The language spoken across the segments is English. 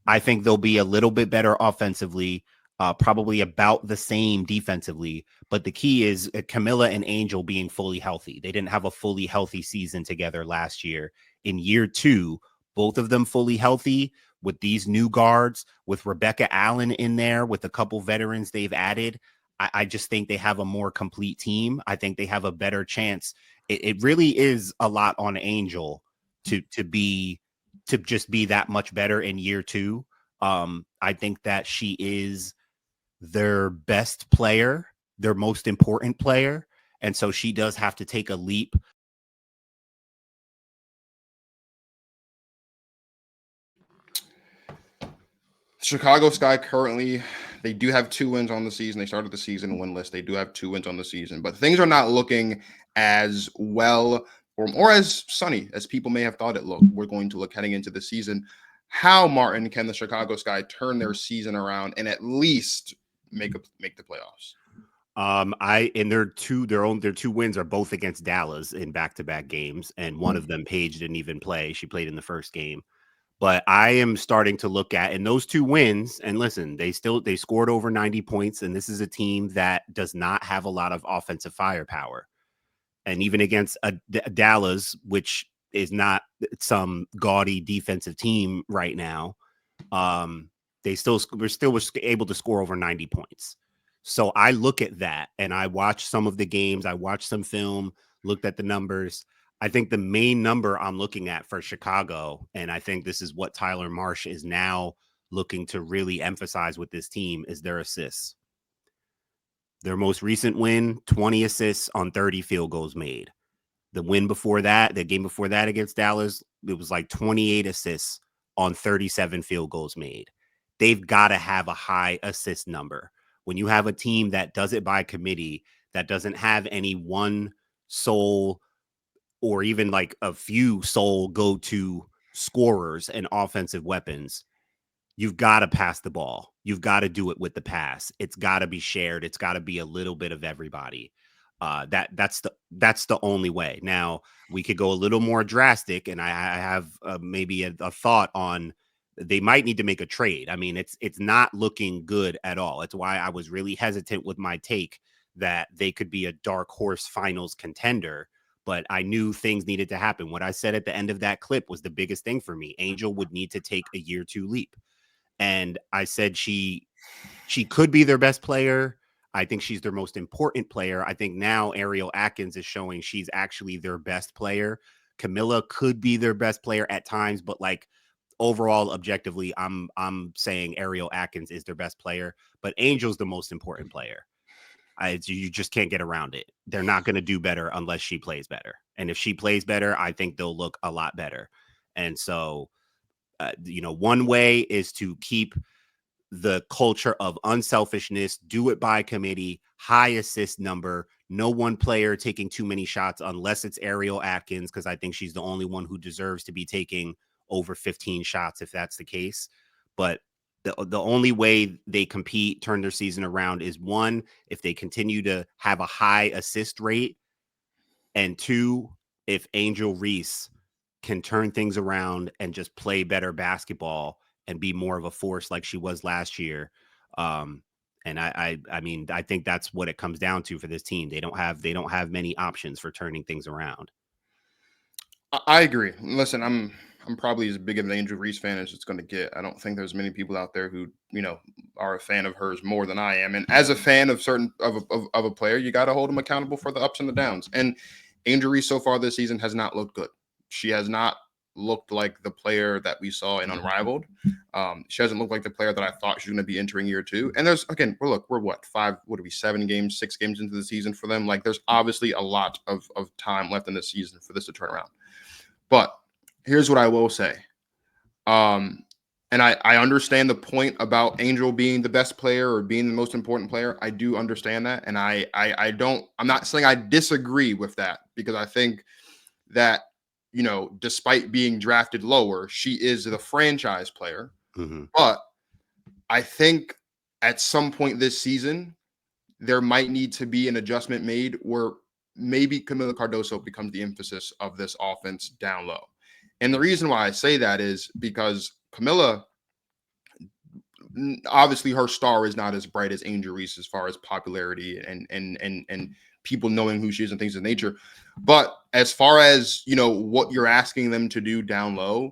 I think they'll be a little bit better offensively, probably about the same defensively. But the key is Kamilla and Angel being fully healthy. They didn't have a fully healthy season together last year. In year two, both of them fully healthy with these new guards, with Rebecca Allen in there, with a couple veterans they've added. I just think they have a more complete team. I think they have a better chance. It really is a lot on Angel to just be that much better in year two. I think that she is their best player, their most important player. And so she does have to take a leap. Chicago Sky currently, they do have 2 wins on the season. They started the season winless. They do have 2 wins on the season, but things are not looking as well or as sunny as people may have thought it looked. We're going to look heading into the season. How, Martin, can the Chicago Sky turn their season around and at least make the playoffs? Their 2 wins are both against Dallas in back-to-back games, and one of them Paige didn't even play. She played in the first game. But I am starting to look at in those 2 wins, and listen, they scored over 90 points, and this is a team that does not have a lot of offensive firepower. And even against Dallas, which is not some gaudy defensive team right now, they was able to score over 90 points. So I look at that and I watch some of the games, I watched some film, looked at the numbers. I think the main number I'm looking at for Chicago, and I think this is what Tyler Marsh is now looking to really emphasize with this team, is their assists. Their most recent win, 20 assists on 30 field goals made. The win before that, the game before that against Dallas, it was like 28 assists on 37 field goals made. They've got to have a high assist number. When you have a team that does it by committee, that doesn't have any one sole or even like a few sole go-to scorers and offensive weapons, you've got to pass the ball. You've got to do it with the pass. It's got to be shared. It's got to be a little bit of everybody. That's the only way. Now we could go a little more drastic, and I have maybe a thought on they might need to make a trade. I mean, it's not looking good at all. It's why I was really hesitant with my take that they could be a dark horse finals contender. But I knew things needed to happen. What I said at the end of that clip was the biggest thing for me. Angel would need to take a year 2 leap. And I said she could be their best player. I think she's their most important player. I think now Ariel Atkins is showing she's actually their best player. Kamilla could be their best player at times, but like overall, objectively, I'm saying Ariel Atkins is their best player, but Angel's the most important player. You just can't get around it. They're not going to do better unless she plays better. And if she plays better, I think they'll look a lot better. And so, one way is to keep the culture of unselfishness, do it by committee, high assist number, no one player taking too many shots unless it's Ariel Atkins, because I think she's the only one who deserves to be taking over 15 shots if that's the case. But the only way they compete, turn their season around is 1, if they continue to have a high assist rate, and 2, if Angel Reese can turn things around and just play better basketball and be more of a force like she was last year. And I mean, I think that's what it comes down to for this team. They don't have many options for turning things around. I agree. Listen, I'm probably as big of an Angel Reese fan as it's going to get. I don't think there's many people out there who are a fan of hers more than I am. And as a fan of a player, you got to hold them accountable for the ups and the downs. And Angel Reese so far this season has not looked good. She has not looked like the player that we saw in Unrivaled. She hasn't looked like the player that I thought she was going to be entering year 2. And there's, again, we're what, 7 games, 6 games into the season for them. Like, there's obviously a lot of time left in the season for this to turn around. But here's what I will say. And I understand the point about Angel being the best player or being the most important player. I do understand that. And I'm not saying I disagree with that, because I think that, despite being drafted lower, she is the franchise player. Mm-hmm. But I think at some point this season, there might need to be an adjustment made where maybe Kamilla Cardoso becomes the emphasis of this offense down low. And the reason why I say that is because Kamilla obviously her star is not as bright as Angel Reese as far as popularity and people knowing who she is and things of nature. But as far as, you know, what you're asking them to do down low,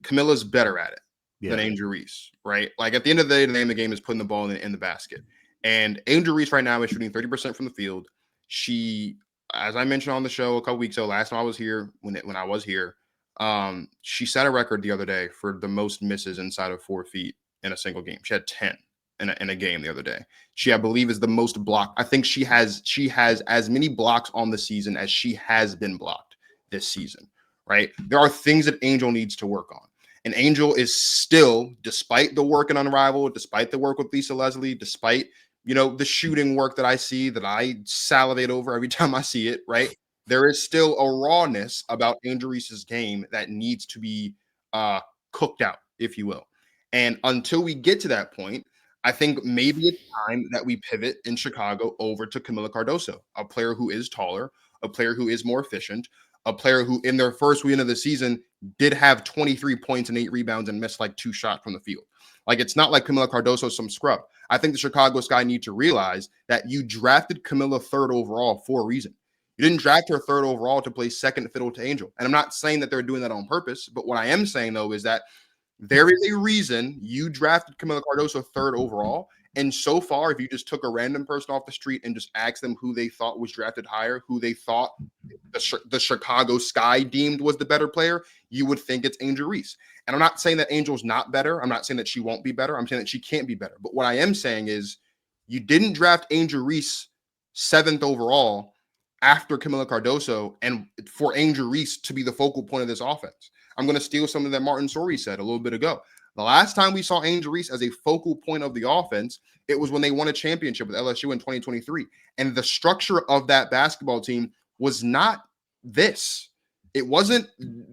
Kamilla's better at it than Angel Reese, right? Like at the end of the day, the name of the game is putting the ball in the basket. And Angel Reese right now is shooting 30% from the field. She, as I mentioned on the show a couple weeks ago, last time I was here, when I was here, she set a record the other day for the most misses inside of 4 feet in a single game. She had 10 in a game the other day. She, I believe, is the most blocked. I think she has as many blocks on the season as she has been blocked this season, right? There are things that Angel needs to work on. And Angel is still, despite the work in Unrivaled, despite the work with Lisa Leslie, despite, you know, the shooting work that I see that I salivate over every time I see it, right? There is still a rawness about Angel Reese's game that needs to be cooked out, if you will. And until we get to that point, I think maybe it's time that we pivot in Chicago over to Kamilla Cardoso, a player who is taller, a player who is more efficient, a player who in their first win of the season did have 23 points and 8 rebounds and missed like 2 shots from the field. Like, it's not like Kamilla Cardoso is some scrub. I think the Chicago Sky need to realize that you drafted Kamilla 3rd overall for a reason. You didn't draft her 3rd overall to play second fiddle to Angel. And I'm not saying that they're doing that on purpose, but what I am saying, though, is that there is a reason you drafted Kamilla Cardoso 3rd overall. And so far, if you just took a random person off the street and just asked them who they thought was drafted higher, who they thought the Chicago Sky deemed was the better player, you would think it's Angel Reese. And I'm not saying that Angel's not better. I'm not saying that she won't be better. I'm saying that she can't be better. But what I am saying is you didn't draft Angel Reese 7th overall after Kamilla Cardoso and for Angel Reese to be the focal point of this offense. I'm going to steal something that Martin Sorey said a little bit ago. The last time we saw Angel Reese as a focal point of the offense, it was when they won a championship with LSU in 2023. And the structure of that basketball team was not this. It wasn't,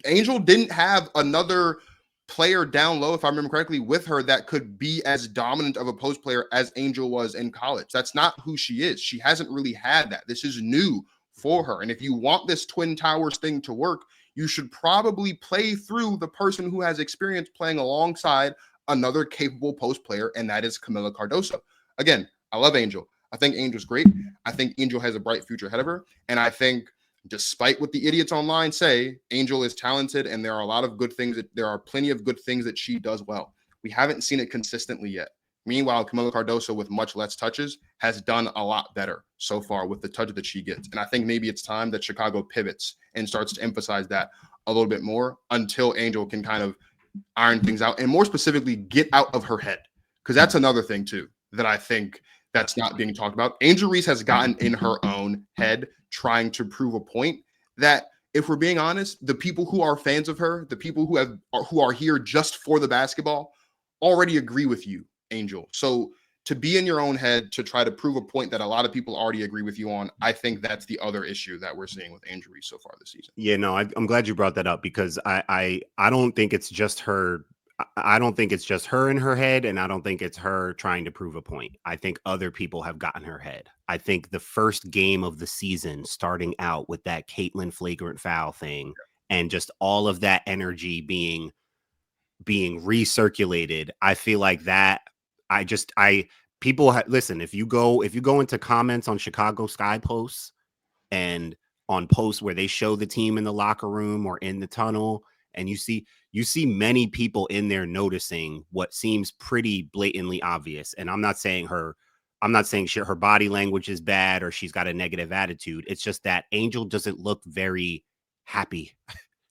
Angel didn't have another player down low, if I remember correctly, with her that could be as dominant of a post player as Angel was in college. That's not who she is. She hasn't really had that. This is new for her. And if you want this Twin Towers thing to work, you should probably play through the person who has experience playing alongside another capable post player, and that is Kamilla Cardoso. Again, I love Angel. I think Angel's great. I think Angel has a bright future ahead of her. And I think despite what the idiots online say, Angel is talented, and there are a lot of good things there are plenty of good things that she does well. We haven't seen it consistently yet. Meanwhile, Kamilla Cardoso, with much less touches, has done a lot better so far with the touch that she gets. And I think maybe it's time that Chicago pivots and starts to emphasize that a little bit more until Angel can kind of iron things out and more specifically get out of her head. Because that's another thing, too, that I think that's not being talked about. Angel Reese has gotten in her own head trying to prove a point that, if we're being honest, the people who are fans of her, the people who are here just for the basketball, already agree with you, Angel. So to be in your own head to try to prove a point that a lot of people already agree with you on, I think that's the other issue that we're seeing with Angel Reese so far this season. Yeah, no, I'm glad you brought that up, because I don't think it's just her. I don't think it's just her in her head, and I don't think it's her trying to prove a point. I think other people have gotten her head. I think the first game of the season, starting out with that Caitlin flagrant foul thing, and just all of that energy being recirculated, I feel like that listen, if you go into comments on Chicago Sky posts and on posts where they show the team in the locker room or in the tunnel, and you see many people in there noticing what seems pretty blatantly obvious. And I'm not saying her body language is bad or she's got a negative attitude. It's just that Angel doesn't look very happy.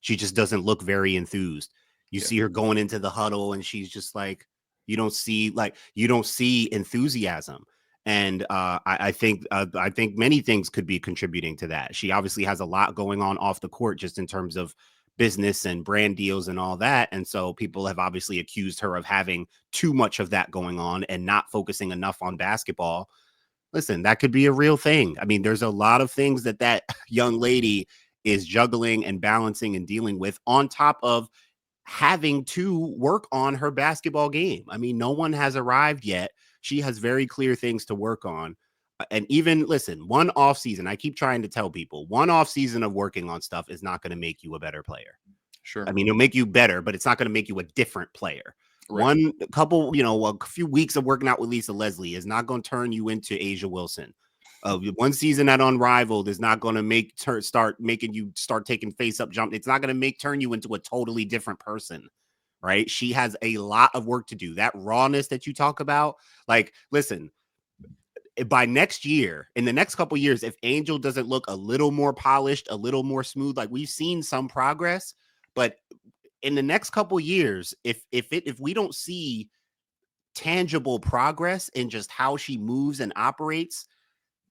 She just doesn't look very enthused. You see her going into the huddle and she's just like, you don't see enthusiasm. And I think many things could be contributing to that. She obviously has a lot going on off the court, just in terms of business and brand deals and all that. And so people have obviously accused her of having too much of that going on and not focusing enough on basketball. Listen, that could be a real thing. I mean, there's a lot of things that young lady is juggling and balancing and dealing with, on top of having to work on her basketball game. I mean, no one has arrived yet. She has very clear things to work on. And even, listen, one off season, I keep trying to tell people, one off season of working on stuff is not going to make you a better player. Sure. I mean, it'll make you better, but it's not going to make you a different player. Right. A couple, a few weeks of working out with Lisa Leslie is not going to turn you into Asia Wilson. One season at Unrivaled is not going to start making you start taking face up jump. It's not going to turn you into a totally different person, right? She has a lot of work to do. That rawness that you talk about, like, listen, by next year, in the next couple years, if Angel doesn't look a little more polished, a little more smooth, like we've seen some progress, but in the next couple years, if we don't see tangible progress in just how she moves and operates,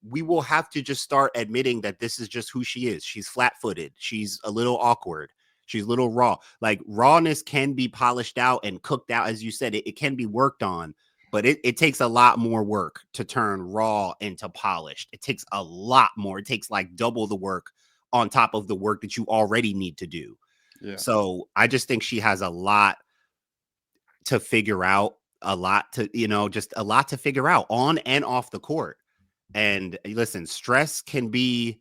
we will have to just start admitting that this is just who she is. She's flat-footed. She's a little awkward. She's a little raw. Like, rawness can be polished out and cooked out. As you said, it can be worked on, but it takes a lot more work to turn raw into polished. It takes a lot more. It takes like double the work on top of the work that you already need to do. Yeah. So I just think she has a lot to figure out, just a lot to figure out on and off the court. And listen, stress can be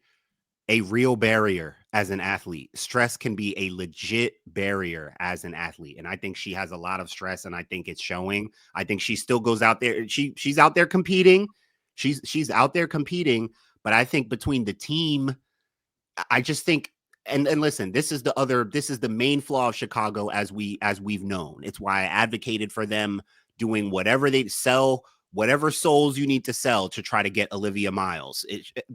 a real barrier as an athlete. Stress can be a legit barrier as an athlete. And I think she has a lot of stress, and I think it's showing. I think she still goes out there. She's out there competing. She's out there competing. But I think between the team, I just think, and listen, this is the main flaw of Chicago as we've known. It's why I advocated for them doing whatever they sell, whatever souls you need to sell to try to get Olivia Miles.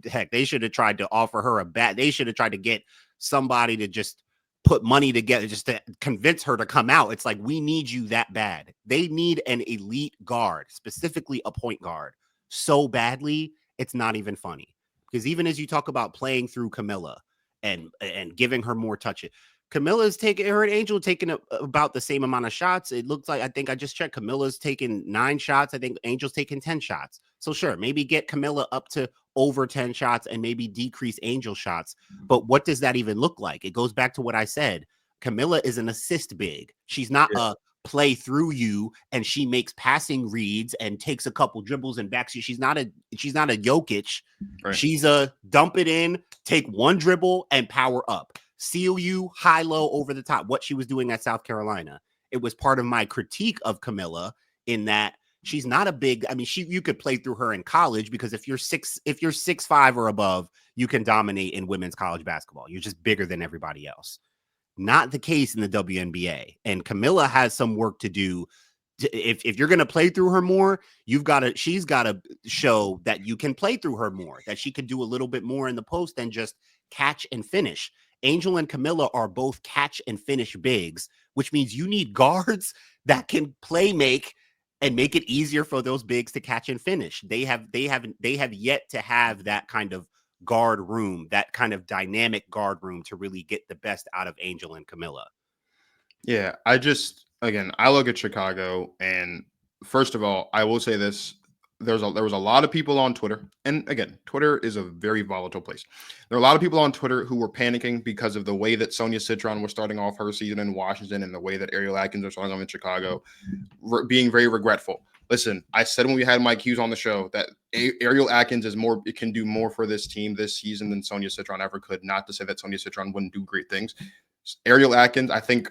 Heck, they should have tried to offer her a bat. They should have tried to get somebody to just put money together just to convince her to come out. It's like, we need you that bad. They need an elite guard, specifically a point guard, so badly, it's not even funny. Because even as you talk about playing through Kamilla and giving her more touches, Camilla's taking, her and Angel taking about the same amount of shots. It looks like, I think I just checked, Camilla's taking 9 shots. I think Angel's taking 10 shots. So sure, maybe get Kamilla up to over 10 shots and maybe decrease Angel shots. But what does that even look like? It goes back to what I said. Kamilla is an assist big. She's not a play through you and she makes passing reads and takes a couple dribbles and backs you. She's not a Jokic. Right. She's a dump it in, take one dribble and power up, seal you high low over the top. What she was doing at South Carolina. It was part of my critique of Kamilla in that she's not a big, I mean, you could play through her in college because if you're 6'5" or above, you can dominate in women's college basketball. You're just bigger than everybody else. Not the case in the WNBA. And Kamilla has some work to do. If you're going to play through her more, she's got to show that you can play through her more, that she can do a little bit more in the post than just catch and finish. Angel and Kamilla are both catch and finish bigs, which means you need guards that can play make and make it easier for those bigs to catch and finish. They have yet to have that kind of guard room, that kind of dynamic guard room to really get the best out of Angel and Kamilla. Yeah, I look at Chicago, and first of all, I will say this: there was a lot of people on Twitter, and again, Twitter is a very volatile place. There are a lot of people on Twitter who were panicking because of the way that Sonia Citron was starting off her season in Washington, and the way that Ariel Atkins are starting off in Chicago, being very regretful. Listen, I said when we had Mike Hughes on the show that Ariel Atkins it can do more for this team this season than Sonia Citron ever could. Not to say that Sonia Citron wouldn't do great things. Ariel Atkins, I think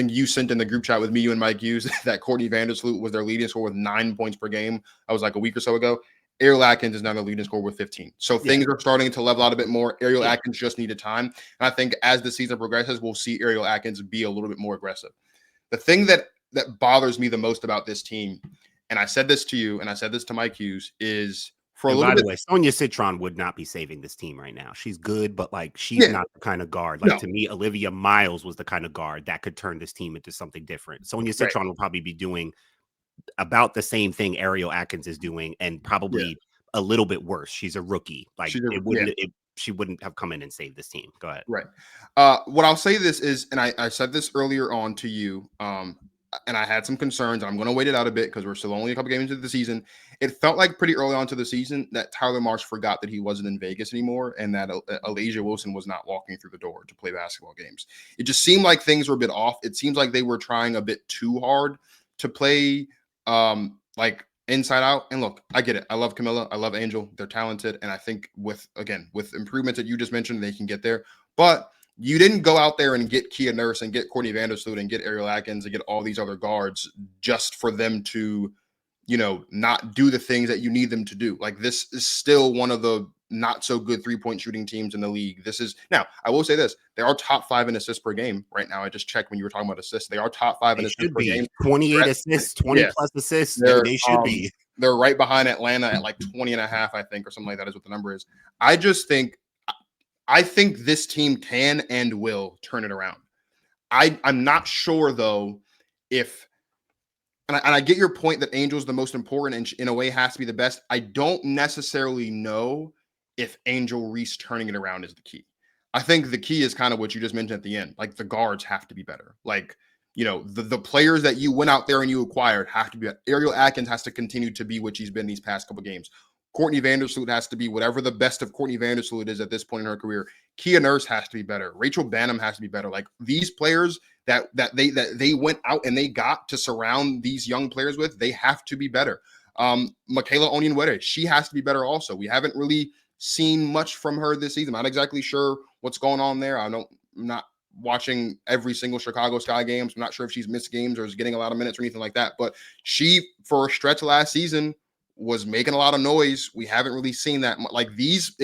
you sent in the group chat with me, you and Mike Hughes, that Courtney Vandersloot was their leading scorer with 9 points per game. I was like a week or so ago. Ariel Atkins is now the leading scorer with 15. So things are starting to level out a bit more. Ariel Atkins just needed time. And I think as the season progresses, we'll see Ariel Atkins be a little bit more aggressive. The thing that bothers me the most about this team, and I said this to you and I said this to Mike Hughes, is for a little bit. By the way, Sonia Citron would not be saving this team right now. She's good, but like she's not the kind of guard. Like to me, Olivia Miles was the kind of guard that could turn this team into something different. Sonia Citron will probably be doing about the same thing Ariel Atkins is doing, and probably a little bit worse. She's a rookie. Like she wouldn't have come in and saved this team. Go ahead. Right. What I'll say this is, and I said this earlier on to you, and I had some concerns. I'm going to wait it out a bit because we're still only a couple games into the season. It felt like pretty early on to the season that Tyler Marsh forgot that he wasn't in Vegas anymore and that Elijah Wilson was not walking through the door to play basketball games. It just seemed like things were a bit off. It seems like they were trying a bit too hard to play like inside out. And look, I get it. I love Kamilla. I love Angel. They're talented. And I think with improvements that you just mentioned, they can get there. But you didn't go out there and get Kia Nurse and get Courtney Vandersloot and get Ariel Atkins and get all these other guards just for them to, not do the things that you need them to do. Like, this is still one of the not so good 3-point shooting teams in the league. Now, I will say this. They are top 5 in assists per game right now. I just checked when you were talking about assists. They are top 5 in assists per game. 28 assists, 20 plus assists. They should be. They're right behind Atlanta at like 20 and a half, I think, or something like that is what the number is. I think this team can and will turn it around. I'm not sure, though, if and I get your point that Angel's the most important and in a way has to be the best. I don't necessarily know if Angel Reese turning it around is the key. I think the key is kind of what you just mentioned at the end. Like, the guards have to be better. Like, the players that you went out there and you acquired have to be better. Ariel Atkins has to continue to be what she's been these past couple games. Courtney Vandersloot has to be whatever the best of Courtney Vandersloot is at this point in her career. Kia Nurse has to be better. Rachel Banham has to be better. Like, these players that they went out and they got to surround these young players with, they have to be better. Michaela Onyenwere, she has to be better also. We haven't really seen much from her this season. I'm not exactly sure what's going on there. I'm not watching every single Chicago Sky games. I'm not sure if she's missed games or is getting a lot of minutes or anything like that. But she, for a stretch last season, was making a lot of noise. We haven't really seen that. Like, these,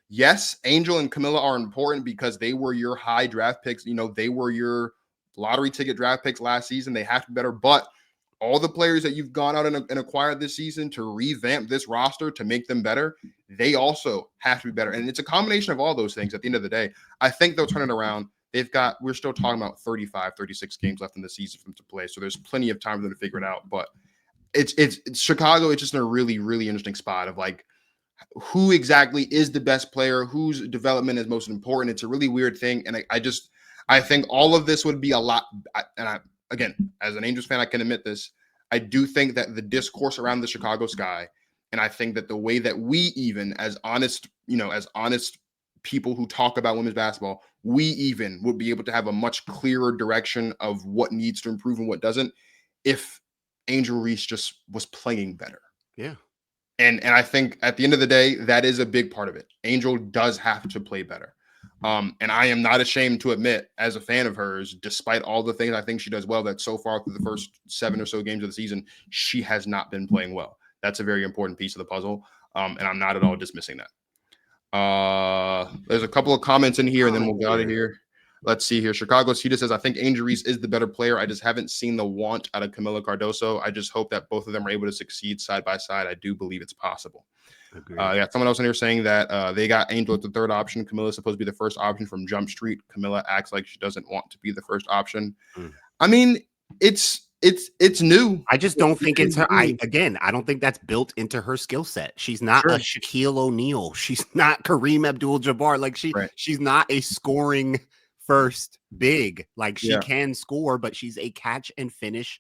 yes, Angel and Kamilla are important because they were your high draft picks. They were your lottery ticket draft picks last season. They have to be better. But all the players that you've gone out and acquired this season to revamp this roster, to make them better, they also have to be better. And it's a combination of all those things at the end of the day. I think they'll turn it around. We're still talking about 35, 36 games left in the season for them to play. So there's plenty of time for them to figure it out. But it's Chicago. It's just in a really, really interesting spot of like, who exactly is the best player, whose development is most important. It's a really weird thing. And I think all of this would be a lot. Again, as an Angels fan, I can admit this. I do think that the discourse around the Chicago Sky, and I think that the way that we, even as honest people who talk about women's basketball, we even would be able to have a much clearer direction of what needs to improve and what doesn't, if Angel Reese just was playing better. Yeah. And I think at the end of the day, that is a big part of it. Angel does have to play better. And I am not ashamed to admit, as a fan of hers, despite all the things I think she does well, that so far through the first 7 or so games of the season, she has not been playing well. That's a very important piece of the puzzle. And I'm not at all dismissing that. There's a couple of comments in here, and then we'll get out of here. Let's see here. Chicago Cedar says, I think Angel Reese is the better player. I just haven't seen the want out of Kamilla Cardoso. I just hope that both of them are able to succeed side by side. I do believe it's possible. Got someone else in here saying that they got Angel at the third option. Camilla's supposed to be the first option from Jump Street. Kamilla acts like she doesn't want to be the first option. I mean, it's new. I just don't think it's her. I don't think that's built into her skill set. She's not a Shaquille O'Neal. She's not Kareem Abdul-Jabbar. Like, she's not a scoring first big. Like, she can score, but she's a catch and finish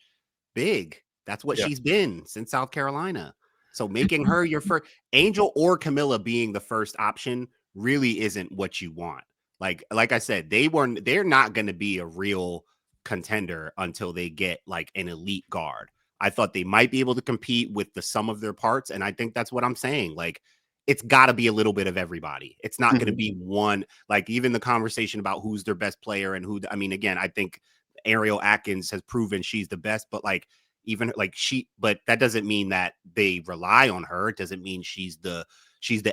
big. That's what she's been since South Carolina. So making her your first, Angel or Kamilla being the first option, really isn't what you want. Like I said, they're not going to be a real contender until they get like an elite guard. I thought they might be able to compete with the sum of their parts, and I think that's what I'm saying. Like, it's got to be a little bit of everybody. It's not going to be one. Like, even the conversation about who's their best player and again, I think Ariel Atkins has proven she's the best, but like, even like but that doesn't mean that they rely on her. It doesn't mean she's the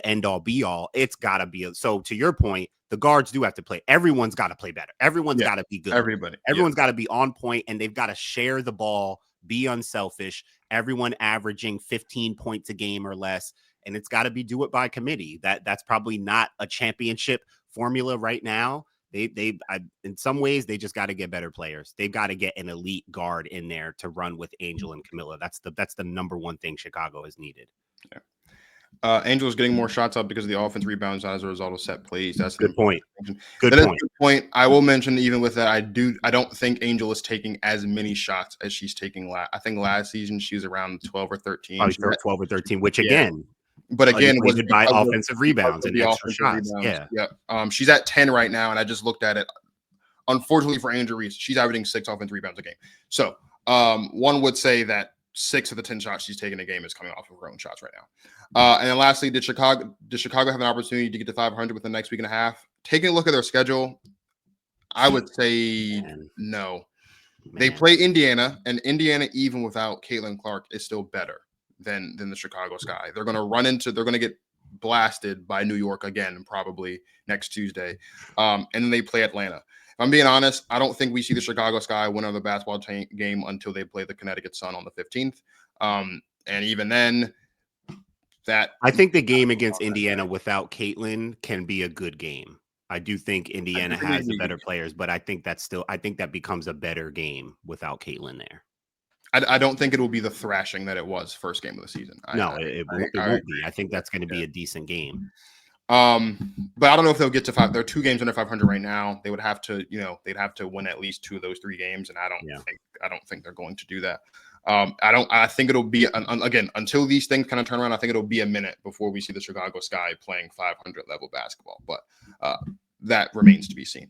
end all be all. It's gotta be. So to your point, the guards do have to play. Everyone's got to play better. Everyone's got to be good. Everyone's got to be on point, and they've got to share the ball, be unselfish. Everyone averaging 15 points a game or less. And it's got to be do it by committee. That's probably not a championship formula right now. In some ways, they just got to get better players. They've got to get an elite guard in there to run with Angel and Kamilla. That's the number one thing Chicago has needed. Yeah. Angel is getting more shots up because of the offense rebounds as a result of set plays. That's good point. Good point. I will mention, even with that, I don't think Angel is taking as many shots as she's taking I think last season she was around 12 or 13. 12 or 13, which again. But again, was by offensive rebounds and extra shots. Rebounds. Yeah. She's at 10 right now, and I just looked at it. Unfortunately for Angel Reese, she's averaging 6 offensive rebounds a game. So one would say that 6 of the 10 shots she's taking a game is coming off of her own shots right now. And then lastly, did Chicago have an opportunity to get to 500 within the next week and a half? Taking a look at their schedule, I would say Man, no. They man. play Indiana, and Indiana, even without Caitlin Clark, is still better than the Chicago Sky. They're going to get blasted by New York again, probably next Tuesday. And then they play Atlanta. If I'm being honest, I don't think we see the Chicago Sky win another basketball game until they play the Connecticut Sun on the 15th. And even then, that I think the game against Indiana without Caitlin can be a good game. I do think I Indiana think it has the may better be. players, but I think that becomes a better game without Caitlin there. I don't think it will be the thrashing that it was first game of the season. No, it I won't be. I think that's going to be a decent game. But I don't know if they'll get to 5. There are 2 games under 500 right now. They would have to, they'd have to win at least 2 of those 3 games, and Yeah. I don't think they're going to do that. I think it'll be again until these things kind of turn around. I think it'll be a minute before we see the Chicago Sky playing 500 level basketball, but that remains to be seen.